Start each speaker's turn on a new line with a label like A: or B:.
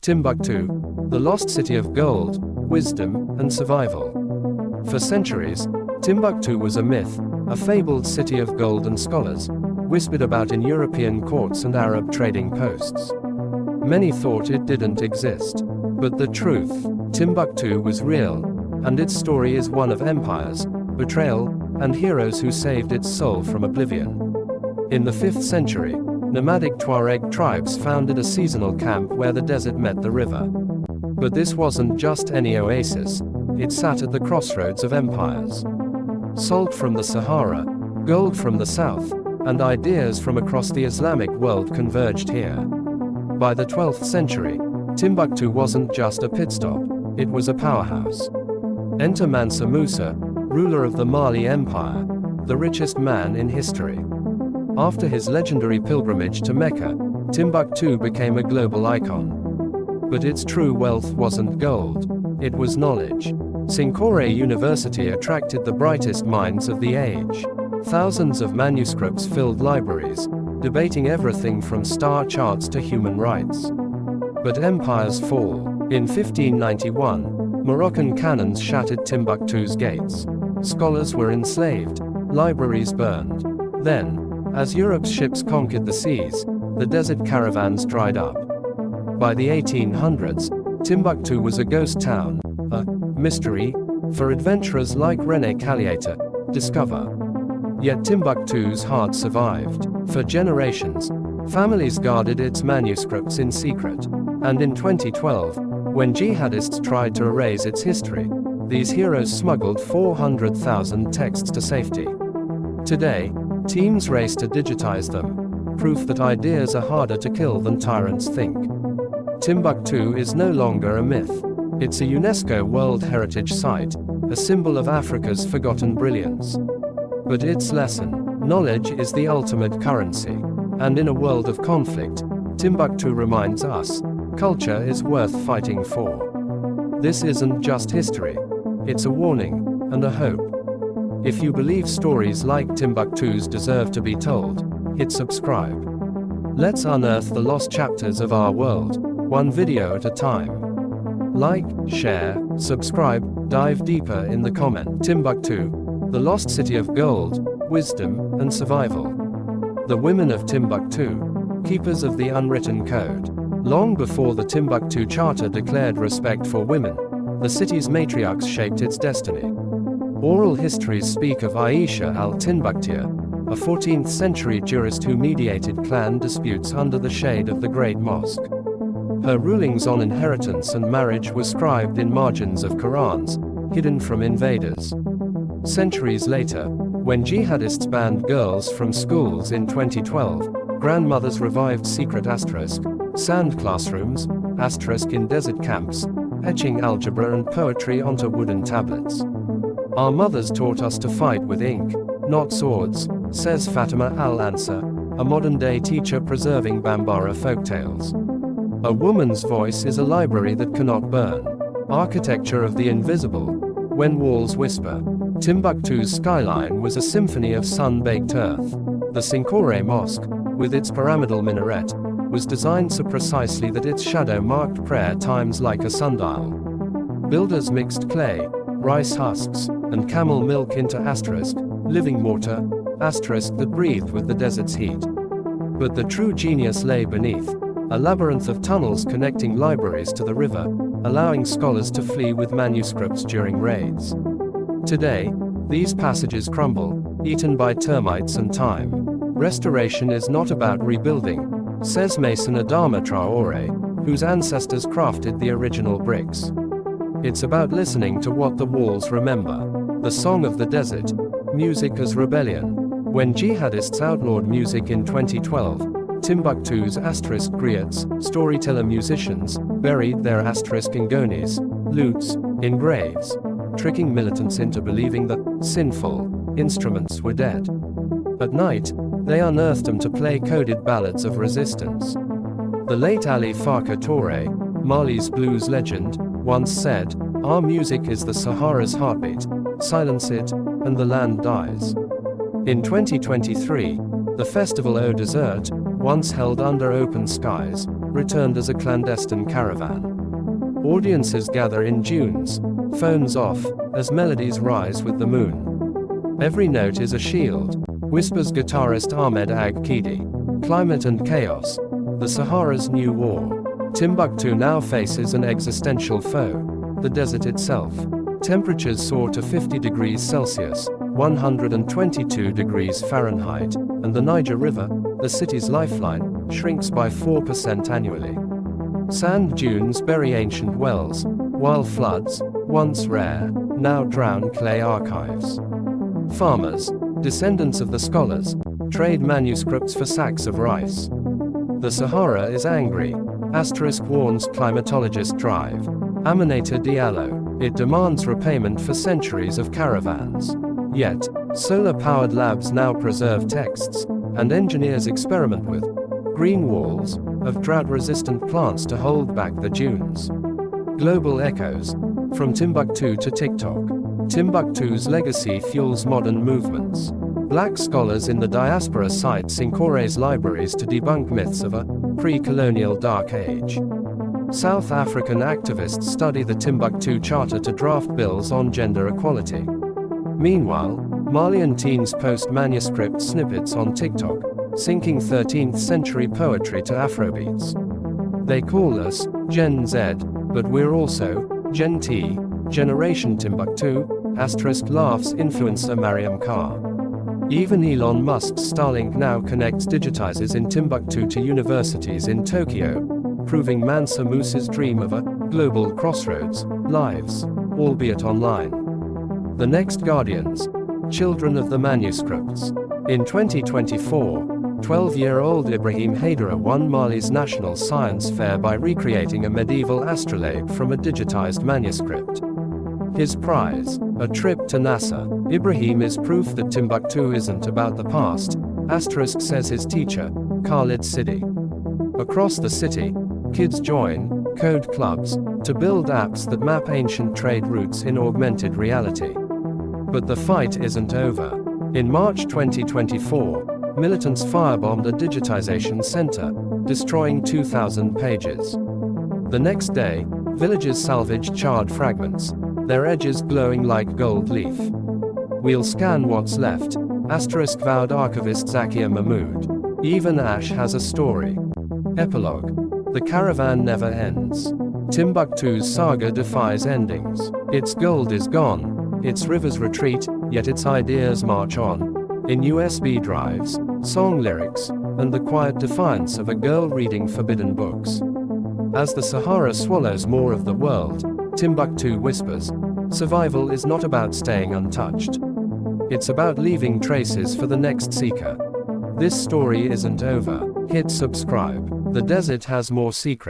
A: Timbuktu, the lost city of gold, wisdom, and survival. For centuries, Timbuktu was a myth, a fabled city of gold and scholars, whispered about in European courts and Arab trading posts. Many thought it didn't exist. But the truth, Timbuktu was real, and its story is one of empires, betrayal, and heroes who saved its soul from oblivion. In the 5th century, nomadic Tuareg tribes founded a seasonal camp where the desert met the river. But this wasn't just any oasis, it sat at the crossroads of empires. Salt from the Sahara, gold from the south, and ideas from across the Islamic world converged here. By the 12th century, Timbuktu wasn't just a pit stop, it was a powerhouse. Enter Mansa Musa, ruler of the Mali Empire, the richest man in history. After his legendary pilgrimage to Mecca, Timbuktu became a global icon. But its true wealth wasn't gold, it was knowledge. Sankore University attracted the brightest minds of the age. Thousands of manuscripts filled libraries, debating everything from star charts to human rights. But empires fall. In 1591, Moroccan cannons shattered Timbuktu's gates. Scholars were enslaved, libraries burned. Then, as Europe's ships conquered the seas, the desert caravans dried up. By the 1800s, Timbuktu was a ghost town, a mystery for adventurers like René Callier to discover. Yet Timbuktu's heart survived. For generations, families guarded its manuscripts in secret. And in 2012, when jihadists tried to erase its history, these heroes smuggled 400,000 texts to safety. Today, teams race to digitize them, proof that ideas are harder to kill than tyrants think. Timbuktu is no longer a myth. It's a UNESCO World Heritage Site, a symbol of Africa's forgotten brilliance. But its lesson, knowledge is the ultimate currency. And in a world of conflict, Timbuktu reminds us, culture is worth fighting for. This isn't just history, it's a warning, and a hope. If you believe stories like Timbuktu's deserve to be told, hit subscribe. Let's unearth the lost chapters of our world, one video at a time. Like, share, subscribe, dive deeper in the comment. Timbuktu, the lost city of gold, wisdom, and survival. The women of Timbuktu, keepers of the unwritten code. Long before the Timbuktu Charter declared respect for women, the city's matriarchs shaped its destiny. Oral histories speak of Aisha al-Timbuktiya, a 14th century jurist who mediated clan disputes under the shade of the Great Mosque. Her rulings on inheritance and marriage were scribed in margins of Qurans, hidden from invaders. Centuries later, when jihadists banned girls from schools in 2012, grandmothers revived secret sand classrooms, in desert camps, etching algebra and poetry onto wooden tablets. Our mothers taught us to fight with ink, not swords, says Fatima Al-Ansar, a modern-day teacher preserving Bambara folktales. A woman's voice is a library that cannot burn. Architecture of the invisible, when walls whisper. Timbuktu's skyline was a symphony of sun-baked earth. The Sankore Mosque, with its pyramidal minaret, was designed so precisely that its shadow marked prayer times like a sundial. Builders mixed clay, rice husks, and camel milk into living mortar, that breathed with the desert's heat. But the true genius lay beneath, a labyrinth of tunnels connecting libraries to the river, allowing scholars to flee with manuscripts during raids. Today, these passages crumble, eaten by termites and time. Restoration is not about rebuilding, says Mason Adama Traore, whose ancestors crafted the original bricks. It's about listening to what the walls remember. The song of the desert, music as rebellion. When jihadists outlawed music in 2012, Timbuktu's griots, storyteller musicians, buried their ngonis, lutes, in graves, tricking militants into believing that sinful instruments were dead. At night, they unearthed them to play coded ballads of resistance. The late Ali Farka Touré, Mali's blues legend, once said, "Our music is the Sahara's heartbeat. Silence it, and the land dies." In 2023, the festival Au Desert, once held under open skies, returned as a clandestine caravan. Audiences gather in dunes, phones off, as melodies rise with the moon. Every note is a shield, whispers guitarist Ahmed Ag Kidi. Climate and chaos. The Sahara's new war. Timbuktu now faces an existential foe. The desert itself. Temperatures soar to 50 degrees Celsius, 122 degrees Fahrenheit, and the Niger River, the city's lifeline, shrinks by 4% annually. Sand dunes bury ancient wells, while floods, once rare, now drown clay archives. Farmers, descendants of the scholars, trade manuscripts for sacks of rice. The Sahara is angry. Warns climatologist Drive. Aminata Diallo. It demands repayment for centuries of caravans. Yet, solar-powered labs now preserve texts, and engineers experiment with green walls of drought-resistant plants to hold back the dunes. Global echoes. From Timbuktu to TikTok. Timbuktu's legacy fuels modern movements. Black scholars in the diaspora cite Sinkore's libraries to debunk myths of a pre-colonial dark age. South African activists study the Timbuktu Charter to draft bills on gender equality. Meanwhile, Malian teens post manuscript snippets on TikTok, syncing 13th century poetry to Afrobeats. They call us Gen Z, but we're also Gen T, Generation Timbuktu, laughs influencer Mariam Carr. Even Elon Musk's Starlink now connects digitizers in Timbuktu to universities in Tokyo, proving Mansa Musa's dream of a global crossroads, lives, albeit online. The next Guardians, children of the manuscripts. In 2024, 12-year-old Ibrahim Haidara won Mali's National Science Fair by recreating a medieval astrolabe from a digitized manuscript. His prize, a trip to NASA. Ibrahim is proof that Timbuktu isn't about the past, says his teacher, Khalid Sidi. Across the city, kids join code clubs to build apps that map ancient trade routes in augmented reality. But the fight isn't over. In March 2024, militants firebombed a digitization center, destroying 2,000 pages. The next day, villagers salvaged charred fragments, their edges glowing like gold leaf. We'll scan what's left, vowed archivist Zakia Mahmood. Even ash has a story. Epilogue. The caravan never ends. Timbuktu's saga defies endings. Its gold is gone, its rivers retreat, yet its ideas march on. In USB drives, song lyrics, and the quiet defiance of a girl reading forbidden books. As the Sahara swallows more of the world, Timbuktu whispers, survival is not about staying untouched. It's about leaving traces for the next seeker. This story isn't over. Hit subscribe. The desert has more secrets.